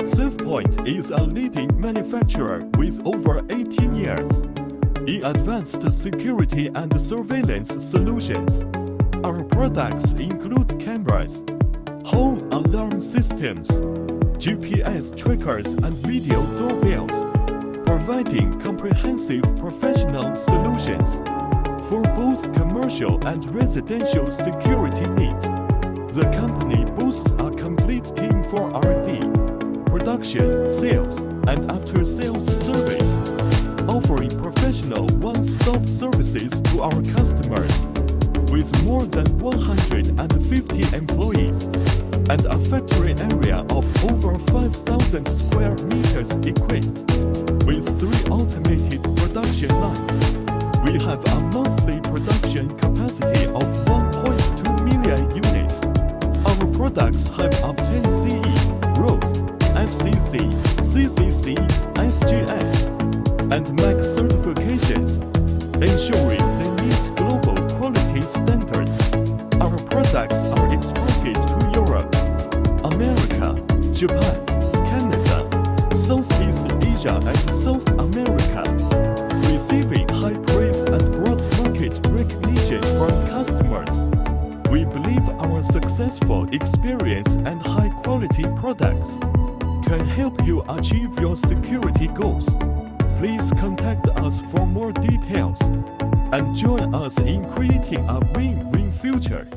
SafePoint is a leading manufacturer with over 18 years in advanced security and surveillance solutions. Our products include cameras, home alarm systems, GPS trackers and video doorbells, providing comprehensive professional solutions for both commercial and residential security needs. The company boasts a complete team for R&D, production, sales, and after-sales service, offering professional one-stop services to our customers. With more than 150 employees and a factory area of over 5,000 square meters equipped with 3 automated production lines, we have a monthly production capacity of 1.2 million units. Our products have obtained CE, RoHS, FCC, CCC, SGS, and MAC certifications, ensuring they meet global quality standards. Our products are exported to Europe, America, Japan, Canada, Southeast Asia, and South America, receiving high praise and broad market recognition from customers. We believe our successful experience and high-quality products can help you achieve your security goals. Please contact us for more details and join us in creating a win-win future.